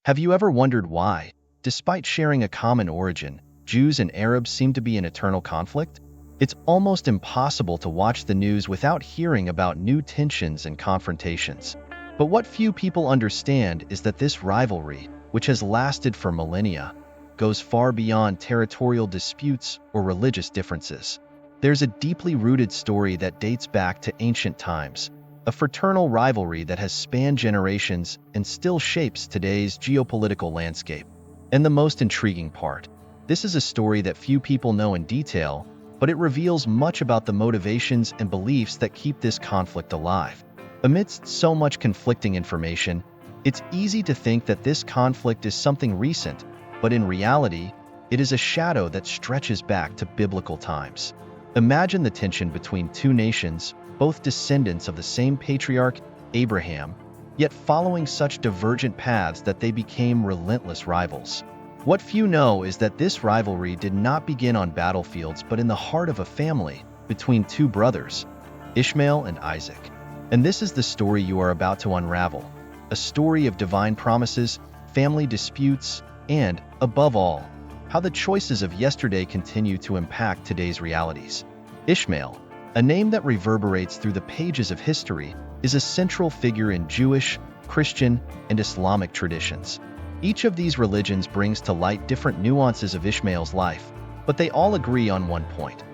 Have you ever wondered why, despite sharing a common origin, Jews and Arabs seem to be in eternal conflict? It's almost impossible to watch the news without hearing about new tensions and confrontations. But what few people understand is that this rivalry, which has lasted for millennia, goes far beyond territorial disputes or religious differences. There's a deeply rooted story that dates back to ancient times, a fraternal rivalry that has spanned generations and still shapes today's geopolitical landscape. And the most intriguing part, this is a story that few people know in detail, but it reveals much about the motivations and beliefs that keep this conflict alive. Amidst so much conflicting information, it's easy to think that this conflict is something recent, but in reality, it is a shadow that stretches back to biblical times. Imagine the tension between two nations, both descendants of the same patriarch, Abraham, yet following such divergent paths that they became relentless rivals. What few know is that this rivalry did not begin on battlefields but in the heart of a family between two brothers, Ishmael and Isaac. And this is the story you are about to unravel, a story of divine promises, family disputes, and, above all, how the choices of yesterday continue to impact today's realities. Ishmael, a name that reverberates through the pages of history, is a central figure in Jewish, Christian, and Islamic traditions. Each of these religions brings to light different nuances of Ishmael's life, but they all agree on one point.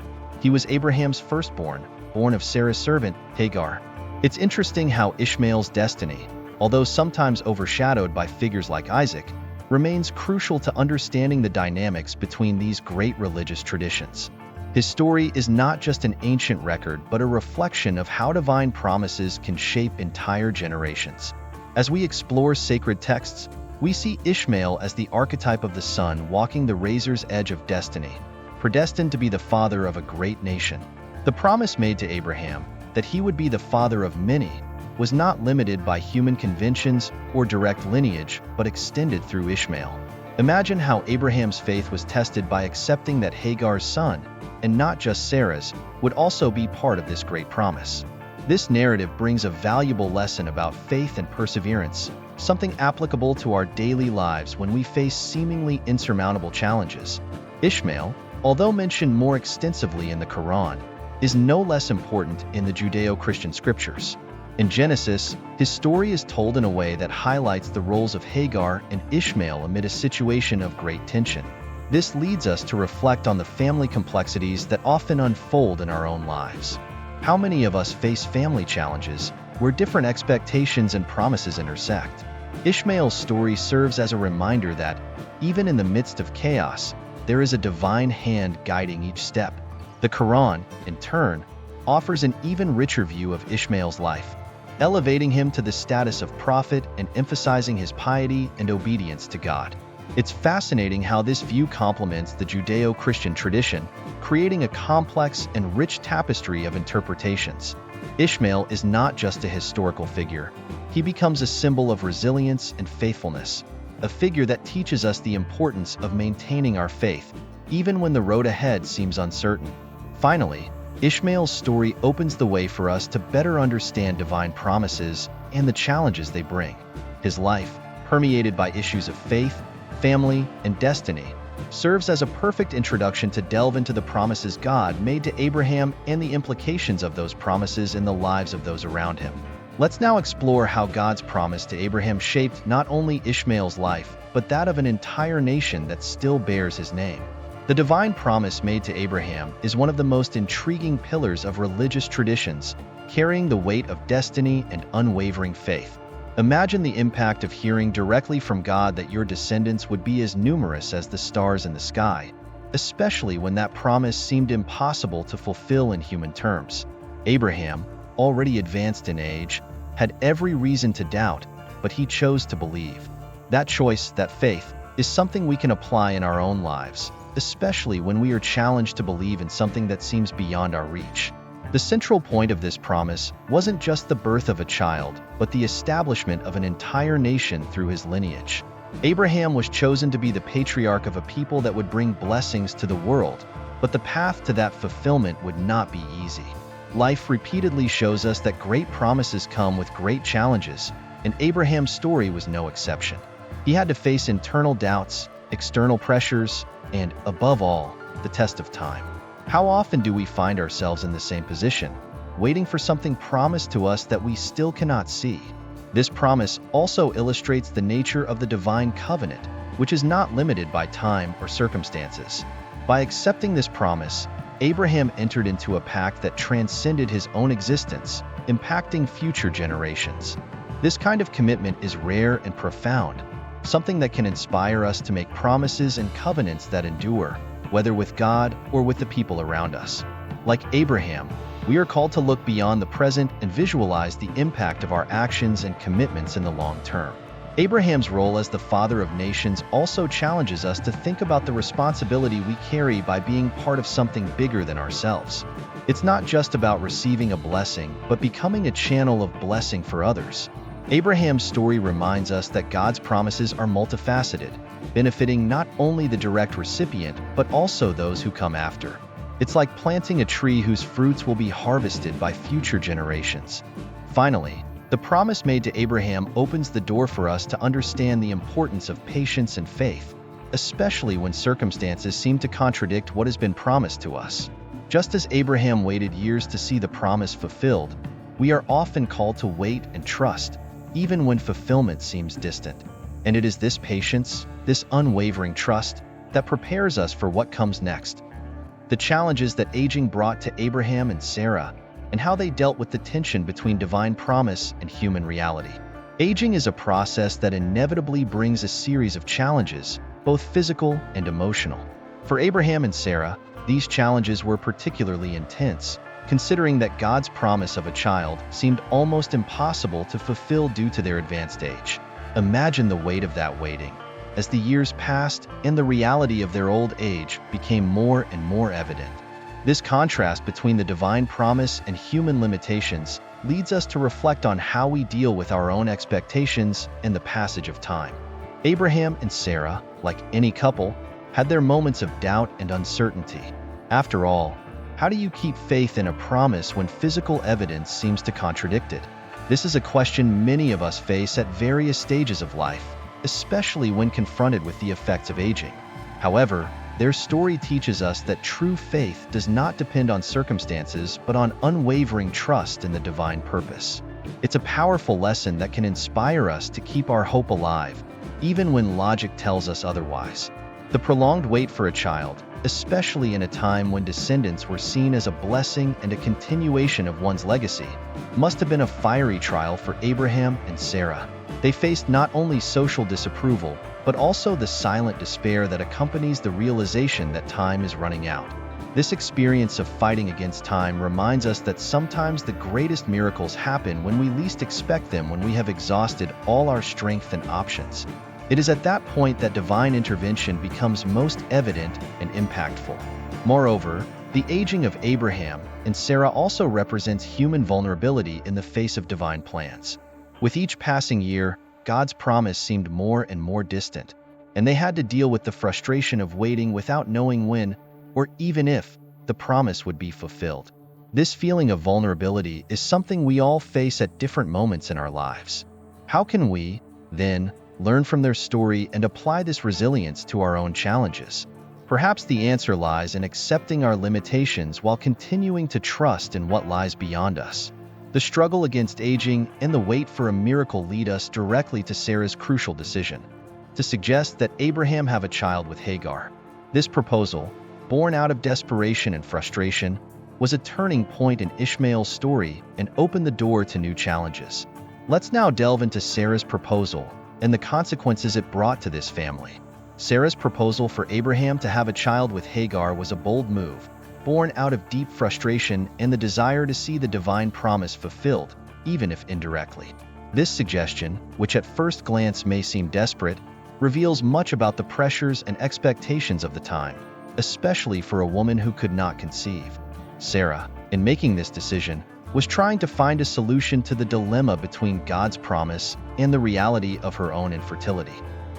He was Abraham's firstborn, born of Sarah's servant, Hagar. It's interesting how Ishmael's destiny, although sometimes overshadowed by figures like Isaac, remains crucial to understanding the dynamics between these great religious traditions. His story is not just an ancient record, but a reflection of how divine promises can shape entire generations. As we explore sacred texts, we see Ishmael as the archetype of the son walking the razor's edge of destiny, predestined to be the father of a great nation. The promise made to Abraham, that he would be the father of many, was not limited by human conventions or direct lineage, but extended through Ishmael. Imagine how Abraham's faith was tested by accepting that Hagar's son, and not just Sarah's, would also be part of this great promise. This narrative brings a valuable lesson about faith and perseverance, something applicable to our daily lives when we face seemingly insurmountable challenges. Ishmael, although mentioned more extensively in the Quran, is no less important in the Judeo-Christian scriptures. In Genesis, his story is told in a way that highlights the roles of Hagar and Ishmael amid a situation of great tension. This leads us to reflect on the family complexities that often unfold in our own lives. How many of us face family challenges where different expectations and promises intersect? Ishmael's story serves as a reminder that, even in the midst of chaos, there is a divine hand guiding each step. The Quran, in turn, offers an even richer view of Ishmael's life, elevating him to the status of prophet and emphasizing his piety and obedience to God. It's fascinating how this view complements the Judeo-Christian tradition, creating a complex and rich tapestry of interpretations. Ishmael is not just a historical figure. He becomes a symbol of resilience and faithfulness, a figure that teaches us the importance of maintaining our faith, even when the road ahead seems uncertain. Finally, Ishmael's story opens the way for us to better understand divine promises and the challenges they bring. His life, permeated by issues of faith, family, and destiny, serves as a perfect introduction to delve into the promises God made to Abraham and the implications of those promises in the lives of those around him. Let's now explore how God's promise to Abraham shaped not only Ishmael's life, but that of an entire nation that still bears his name. The divine promise made to Abraham is one of the most intriguing pillars of religious traditions, carrying the weight of destiny and unwavering faith. Imagine the impact of hearing directly from God that your descendants would be as numerous as the stars in the sky, especially when that promise seemed impossible to fulfill in human terms. Abraham, already advanced in age, had every reason to doubt, but he chose to believe. That choice, that faith, is something we can apply in our own lives, especially when we are challenged to believe in something that seems beyond our reach. The central point of this promise wasn't just the birth of a child, but the establishment of an entire nation through his lineage. Abraham was chosen to be the patriarch of a people that would bring blessings to the world, but the path to that fulfillment would not be easy. Life repeatedly shows us that great promises come with great challenges, and Abraham's story was no exception. He had to face internal doubts, external pressures, and, above all, the test of time. How often do we find ourselves in the same position, waiting for something promised to us that we still cannot see? This promise also illustrates the nature of the divine covenant, which is not limited by time or circumstances. By accepting this promise, Abraham entered into a pact that transcended his own existence, impacting future generations. This kind of commitment is rare and profound, something that can inspire us to make promises and covenants that endure, whether with God or with the people around us. Like Abraham, we are called to look beyond the present and visualize the impact of our actions and commitments in the long term. Abraham's role as the father of nations also challenges us to think about the responsibility we carry by being part of something bigger than ourselves. It's not just about receiving a blessing, but becoming a channel of blessing for others. Abraham's story reminds us that God's promises are multifaceted, benefiting not only the direct recipient, but also those who come after. It's like planting a tree whose fruits will be harvested by future generations. Finally, the promise made to Abraham opens the door for us to understand the importance of patience and faith, especially when circumstances seem to contradict what has been promised to us. Just as Abraham waited years to see the promise fulfilled, we are often called to wait and trust, even when fulfillment seems distant. And it is this patience, this unwavering trust, that prepares us for what comes next. The challenges that aging brought to Abraham and Sarah, and how they dealt with the tension between divine promise and human reality. Aging is a process that inevitably brings a series of challenges, both physical and emotional. For Abraham and Sarah, these challenges were particularly intense, considering that God's promise of a child seemed almost impossible to fulfill due to their advanced age. Imagine the weight of that waiting, as the years passed and the reality of their old age became more and more evident. This contrast between the divine promise and human limitations leads us to reflect on how we deal with our own expectations and the passage of time. Abraham and Sarah, like any couple, had their moments of doubt and uncertainty. After all, how do you keep faith in a promise when physical evidence seems to contradict it? This is a question many of us face at various stages of life, especially when confronted with the effects of aging. However, their story teaches us that true faith does not depend on circumstances, but on unwavering trust in the divine purpose. It's a powerful lesson that can inspire us to keep our hope alive, even when logic tells us otherwise. The prolonged wait for a child, especially in a time when descendants were seen as a blessing and a continuation of one's legacy, must have been a fiery trial for Abraham and Sarah. They faced not only social disapproval, but also the silent despair that accompanies the realization that time is running out. This experience of fighting against time reminds us that sometimes the greatest miracles happen when we least expect them, when we have exhausted all our strength and options. It is at that point that divine intervention becomes most evident and impactful. Moreover, the aging of Abraham and Sarah also represents human vulnerability in the face of divine plans. With each passing year, God's promise seemed more and more distant, and they had to deal with the frustration of waiting without knowing when, or even if, the promise would be fulfilled. This feeling of vulnerability is something we all face at different moments in our lives. How can we, then, learn from their story and apply this resilience to our own challenges? Perhaps the answer lies in accepting our limitations while continuing to trust in what lies beyond us. The struggle against aging and the wait for a miracle lead us directly to Sarah's crucial decision, to suggest that Abraham have a child with Hagar. This proposal, born out of desperation and frustration, was a turning point in Ishmael's story and opened the door to new challenges. Let's now delve into Sarah's proposal and the consequences it brought to this family. Sarah's proposal for Abraham to have a child with Hagar was a bold move, born out of deep frustration and the desire to see the divine promise fulfilled, even if indirectly. This suggestion, which at first glance may seem desperate, reveals much about the pressures and expectations of the time, especially for a woman who could not conceive. Sarah, in making this decision, was trying to find a solution to the dilemma between God's promise and the reality of her own infertility.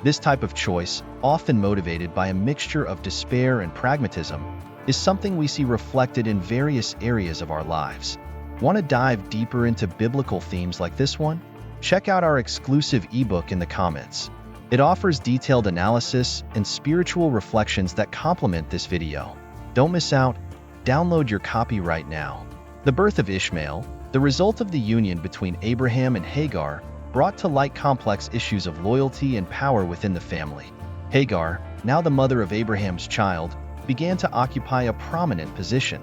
This type of choice, often motivated by a mixture of despair and pragmatism, is something we see reflected in various areas of our lives. Want to dive deeper into biblical themes like this one? Check out our exclusive ebook in the comments. It offers detailed analysis and spiritual reflections that complement this video. Don't miss out. Download your copy right now. The birth of Ishmael, the result of the union between Abraham and Hagar, brought to light complex issues of loyalty and power within the family. Hagar, now the mother of Abraham's child, began to occupy a prominent position,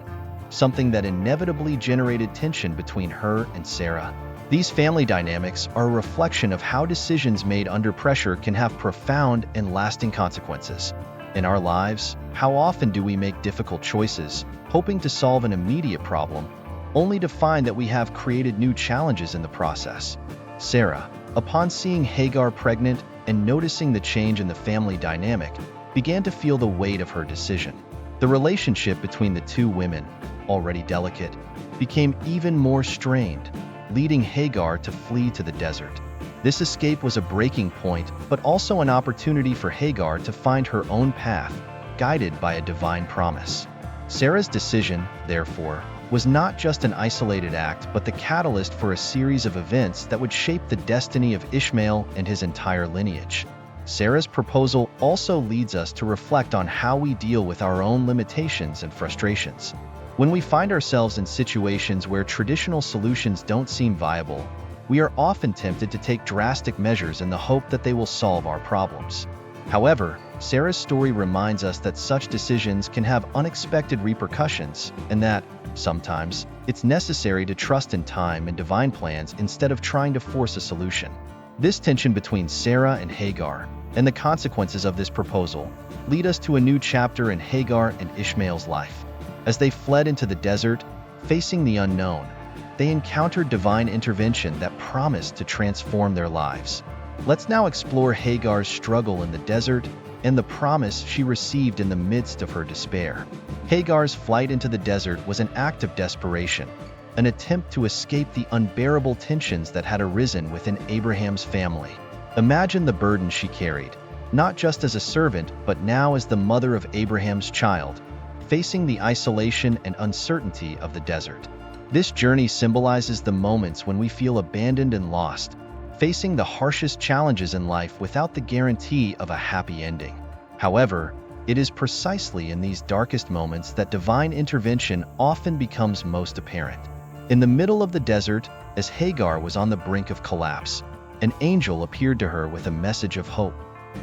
something that inevitably generated tension between her and Sarah. These family dynamics are a reflection of how decisions made under pressure can have profound and lasting consequences. In our lives, how often do we make difficult choices, hoping to solve an immediate problem, only to find that we have created new challenges in the process? Sarah, upon seeing Hagar pregnant and noticing the change in the family dynamic, began to feel the weight of her decision. The relationship between the two women, already delicate, became even more strained, leading Hagar to flee to the desert. This escape was a breaking point, but also an opportunity for Hagar to find her own path, guided by a divine promise. Sarah's decision, therefore, was not just an isolated act, but the catalyst for a series of events that would shape the destiny of Ishmael and his entire lineage. Sarah's proposal also leads us to reflect on how we deal with our own limitations and frustrations. When we find ourselves in situations where traditional solutions don't seem viable, we are often tempted to take drastic measures in the hope that they will solve our problems. However, Sarah's story reminds us that such decisions can have unexpected repercussions, and that, sometimes, it's necessary to trust in time and divine plans instead of trying to force a solution. This tension between Sarah and Hagar, and the consequences of this proposal, lead us to a new chapter in Hagar and Ishmael's life. As they fled into the desert, facing the unknown, they encountered divine intervention that promised to transform their lives. Let's now explore Hagar's struggle in the desert and the promise she received in the midst of her despair. Hagar's flight into the desert was an act of desperation, an attempt to escape the unbearable tensions that had arisen within Abraham's family. Imagine the burden she carried, not just as a servant, but now as the mother of Abraham's child, facing the isolation and uncertainty of the desert. This journey symbolizes the moments when we feel abandoned and lost, facing the harshest challenges in life without the guarantee of a happy ending. However, it is precisely in these darkest moments that divine intervention often becomes most apparent. In the middle of the desert, as Hagar was on the brink of collapse, an angel appeared to her with a message of hope.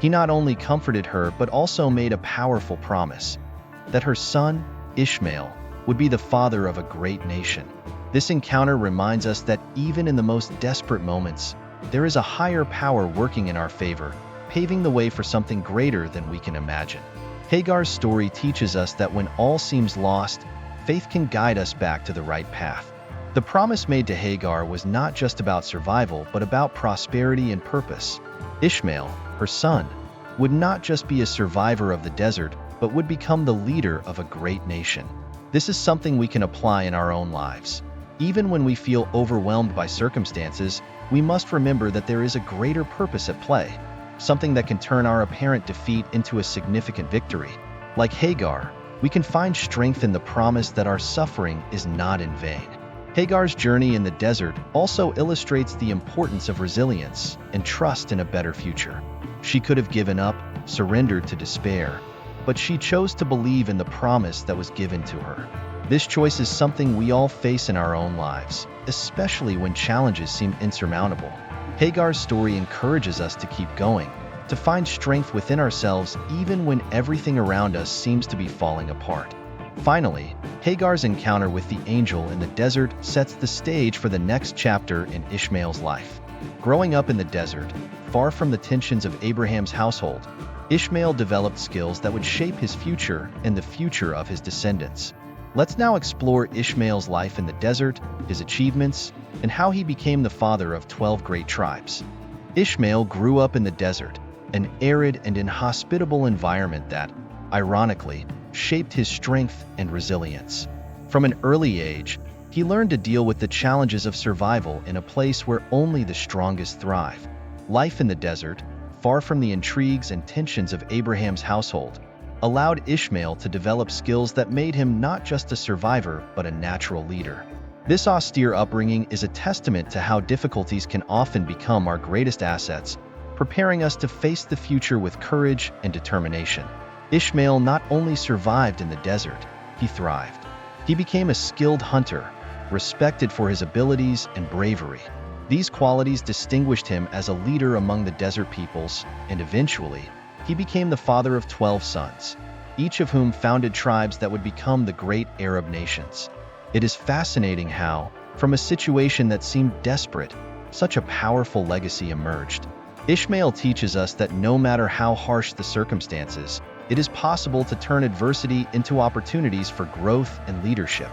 He not only comforted her but also made a powerful promise that her son, Ishmael, would be the father of a great nation. This encounter reminds us that even in the most desperate moments, there is a higher power working in our favor, paving the way for something greater than we can imagine. Hagar's story teaches us that when all seems lost, faith can guide us back to the right path. The promise made to Hagar was not just about survival, but about prosperity and purpose. Ishmael, her son, would not just be a survivor of the desert, but would become the leader of a great nation. This is something we can apply in our own lives. Even when we feel overwhelmed by circumstances, we must remember that there is a greater purpose at play, something that can turn our apparent defeat into a significant victory. Like Hagar, we can find strength in the promise that our suffering is not in vain. Hagar's journey in the desert also illustrates the importance of resilience and trust in a better future. She could have given up, surrendered to despair, but she chose to believe in the promise that was given to her. This choice is something we all face in our own lives, especially when challenges seem insurmountable. Hagar's story encourages us to keep going, to find strength within ourselves even when everything around us seems to be falling apart. Finally, Hagar's encounter with the angel in the desert sets the stage for the next chapter in Ishmael's life. Growing up in the desert, far from the tensions of Abraham's household, Ishmael developed skills that would shape his future and the future of his descendants. Let's now explore Ishmael's life in the desert, his achievements, and how he became the father of 12 great tribes. Ishmael grew up in the desert, an arid and inhospitable environment that, ironically, shaped his strength and resilience. From an early age, he learned to deal with the challenges of survival in a place where only the strongest thrive. Life in the desert, far from the intrigues and tensions of Abraham's household, allowed Ishmael to develop skills that made him not just a survivor, but a natural leader. This austere upbringing is a testament to how difficulties can often become our greatest assets, preparing us to face the future with courage and determination. Ishmael not only survived in the desert, he thrived. He became a skilled hunter, respected for his abilities and bravery. These qualities distinguished him as a leader among the desert peoples, and eventually, he became the father of 12 sons, each of whom founded tribes that would become the great Arab nations. It is fascinating how, from a situation that seemed desperate, such a powerful legacy emerged. Ishmael teaches us that no matter how harsh the circumstances, it is possible to turn adversity into opportunities for growth and leadership.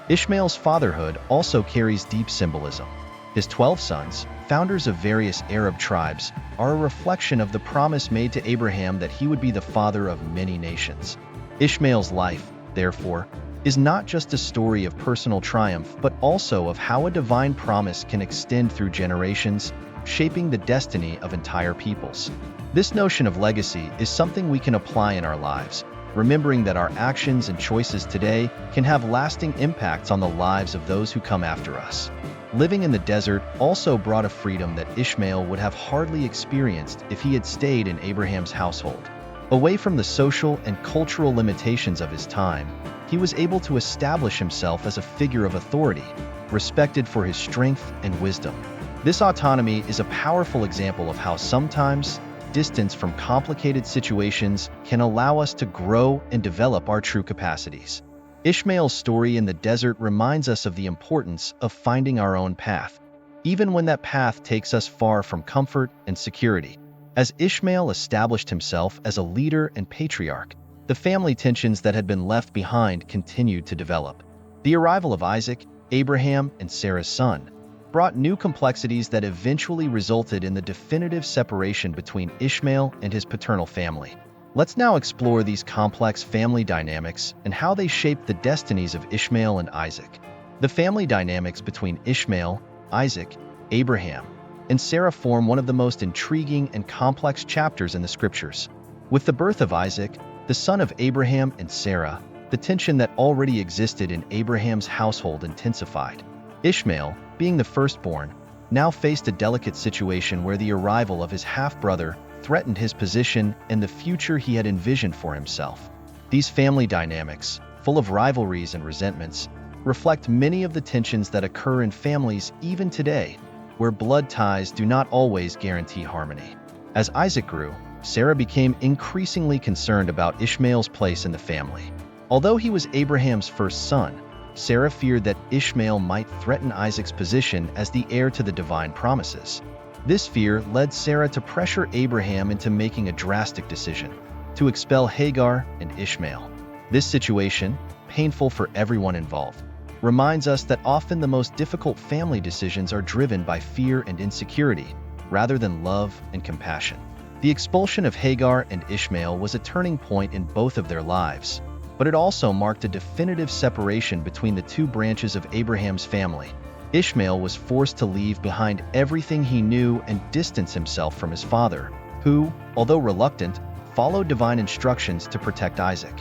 Ishmael's fatherhood also carries deep symbolism. His 12 sons, founders of various Arab tribes, are a reflection of the promise made to Abraham that he would be the father of many nations. Ishmael's life, therefore, is not just a story of personal triumph, but also of how a divine promise can extend through generations, shaping the destiny of entire peoples. This notion of legacy is something we can apply in our lives, remembering that our actions and choices today can have lasting impacts on the lives of those who come after us. Living in the desert also brought a freedom that Ishmael would have hardly experienced if he had stayed in Abraham's household. Away from the social and cultural limitations of his time, he was able to establish himself as a figure of authority, respected for his strength and wisdom. This autonomy is a powerful example of how sometimes distance from complicated situations can allow us to grow and develop our true capacities. Ishmael's story in the desert reminds us of the importance of finding our own path, even when that path takes us far from comfort and security. As Ishmael established himself as a leader and patriarch, the family tensions that had been left behind continued to develop. The arrival of Isaac, Abraham, and Sarah's son, brought new complexities that eventually resulted in the definitive separation between Ishmael and his paternal family. Let's now explore these complex family dynamics and how they shaped the destinies of Ishmael and Isaac. The family dynamics between Ishmael, Isaac, Abraham, and Sarah form one of the most intriguing and complex chapters in the scriptures. With the birth of Isaac, the son of Abraham and Sarah, the tension that already existed in Abraham's household intensified. Ishmael, being the firstborn, now faced a delicate situation where the arrival of his half-brother threatened his position and the future he had envisioned for himself. These family dynamics, full of rivalries and resentments, reflect many of the tensions that occur in families even today, where blood ties do not always guarantee harmony. As Isaac grew, Sarah became increasingly concerned about Ishmael's place in the family. Although he was Abraham's first son, Sarah feared that Ishmael might threaten Isaac's position as the heir to the divine promises. This fear led Sarah to pressure Abraham into making a drastic decision, to expel Hagar and Ishmael. This situation, painful for everyone involved, reminds us that often the most difficult family decisions are driven by fear and insecurity, rather than love and compassion. The expulsion of Hagar and Ishmael was a turning point in both of their lives, but it also marked a definitive separation between the two branches of Abraham's family. Ishmael was forced to leave behind everything he knew and distance himself from his father, who, although reluctant, followed divine instructions to protect Isaac.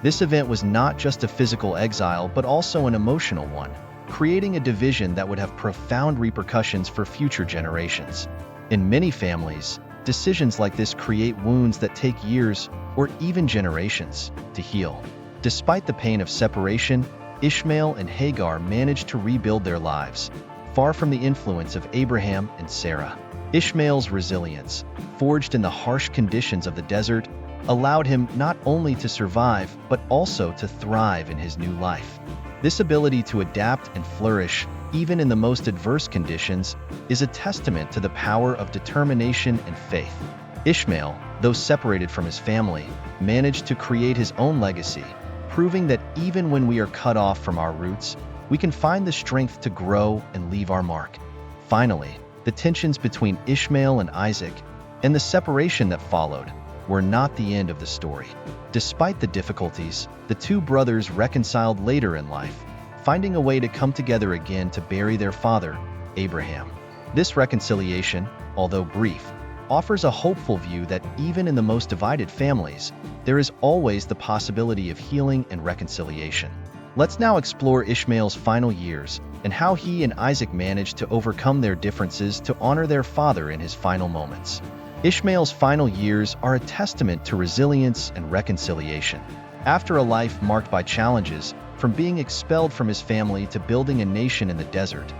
This event was not just a physical exile, but also an emotional one, creating a division that would have profound repercussions for future generations. In many families, decisions like this create wounds that take years or even generations to heal. Despite the pain of separation, Ishmael and Hagar managed to rebuild their lives, far from the influence of Abraham and Sarah. Ishmael's resilience, forged in the harsh conditions of the desert, allowed him not only to survive, but also to thrive in his new life. This ability to adapt and flourish, even in the most adverse conditions, is a testament to the power of determination and faith. Ishmael, though separated from his family, managed to create his own legacy, proving that even when we are cut off from our roots, we can find the strength to grow and leave our mark. Finally, the tensions between Ishmael and Isaac, and the separation that followed, were not the end of the story. Despite the difficulties, the two brothers reconciled later in life, finding a way to come together again to bury their father, Abraham. This reconciliation, although brief, offers a hopeful view that even in the most divided families, there is always the possibility of healing and reconciliation. Let's now explore Ishmael's final years and how he and Isaac managed to overcome their differences to honor their father in his final moments. Ishmael's final years are a testament to resilience and reconciliation. After a life marked by challenges, from being expelled from his family to building a nation in the desert,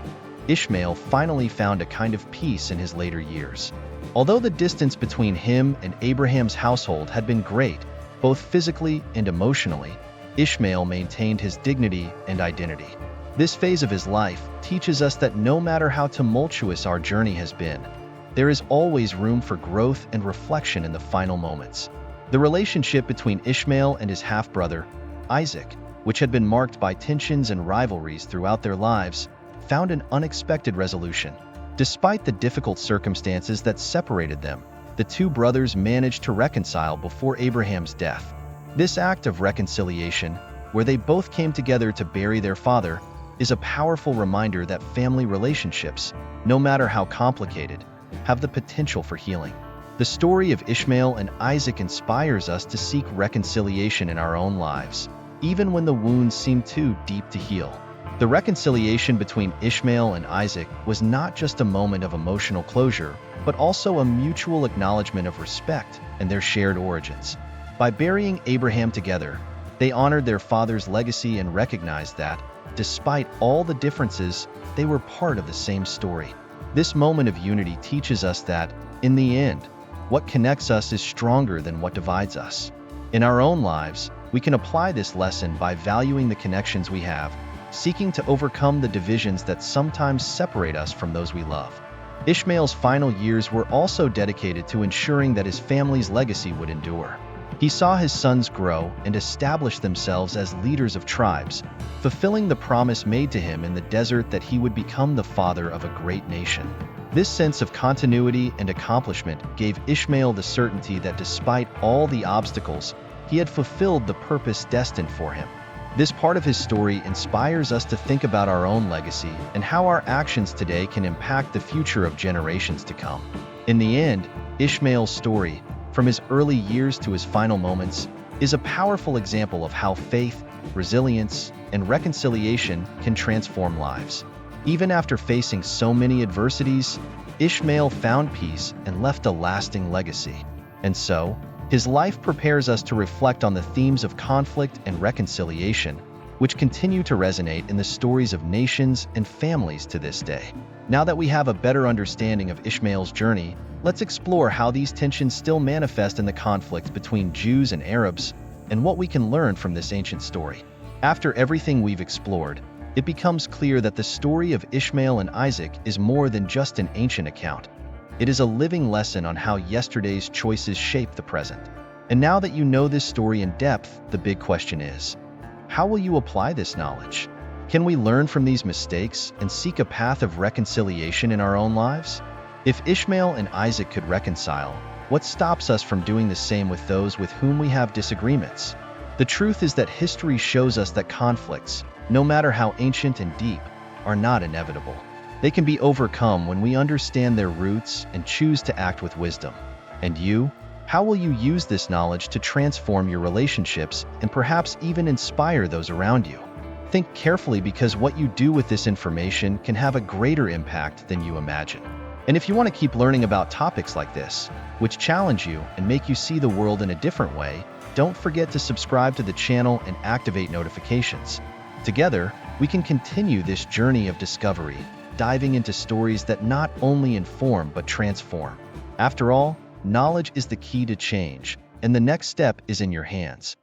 Ishmael finally found a kind of peace in his later years. Although the distance between him and Abraham's household had been great, both physically and emotionally, Ishmael maintained his dignity and identity. This phase of his life teaches us that no matter how tumultuous our journey has been, there is always room for growth and reflection in the final moments. The relationship between Ishmael and his half-brother, Isaac, which had been marked by tensions and rivalries throughout their lives, found an unexpected resolution. Despite the difficult circumstances that separated them, the two brothers managed to reconcile before Abraham's death. This act of reconciliation, where they both came together to bury their father, is a powerful reminder that family relationships, no matter how complicated, have the potential for healing. The story of Ishmael and Isaac inspires us to seek reconciliation in our own lives, even when the wounds seem too deep to heal. The reconciliation between Ishmael and Isaac was not just a moment of emotional closure, but also a mutual acknowledgement of respect and their shared origins. By burying Abraham together, they honored their father's legacy and recognized that, despite all the differences, they were part of the same story. This moment of unity teaches us that, in the end, what connects us is stronger than what divides us. In our own lives, we can apply this lesson by valuing the connections we have, seeking to overcome the divisions that sometimes separate us from those we love. Ishmael's final years were also dedicated to ensuring that his family's legacy would endure. He saw his sons grow and establish themselves as leaders of tribes, fulfilling the promise made to him in the desert that he would become the father of a great nation. This sense of continuity and accomplishment gave Ishmael the certainty that despite all the obstacles, he had fulfilled the purpose destined for him. This part of his story inspires us to think about our own legacy and how our actions today can impact the future of generations to come. In the end, Ishmael's story, from his early years to his final moments, is a powerful example of how faith, resilience, and reconciliation can transform lives. Even after facing so many adversities, Ishmael found peace and left a lasting legacy. And so, his life prepares us to reflect on the themes of conflict and reconciliation, which continue to resonate in the stories of nations and families to this day. Now that we have a better understanding of Ishmael's journey, let's explore how these tensions still manifest in the conflict between Jews and Arabs, and what we can learn from this ancient story. After everything we've explored, it becomes clear that the story of Ishmael and Isaac is more than just an ancient account. It is a living lesson on how yesterday's choices shape the present. And now that you know this story in depth, the big question is, how will you apply this knowledge? Can we learn from these mistakes and seek a path of reconciliation in our own lives? If Ishmael and Isaac could reconcile, what stops us from doing the same with those with whom we have disagreements? The truth is that history shows us that conflicts, no matter how ancient and deep, are not inevitable. They can be overcome when we understand their roots and choose to act with wisdom. And you? How will you use this knowledge to transform your relationships and perhaps even inspire those around you? Think carefully, because what you do with this information can have a greater impact than you imagine. And if you want to keep learning about topics like this, which challenge you and make you see the world in a different way, don't forget to subscribe to the channel and activate notifications. Together, we can continue this journey of discovery, diving into stories that not only inform but transform. After all, knowledge is the key to change, and the next step is in your hands.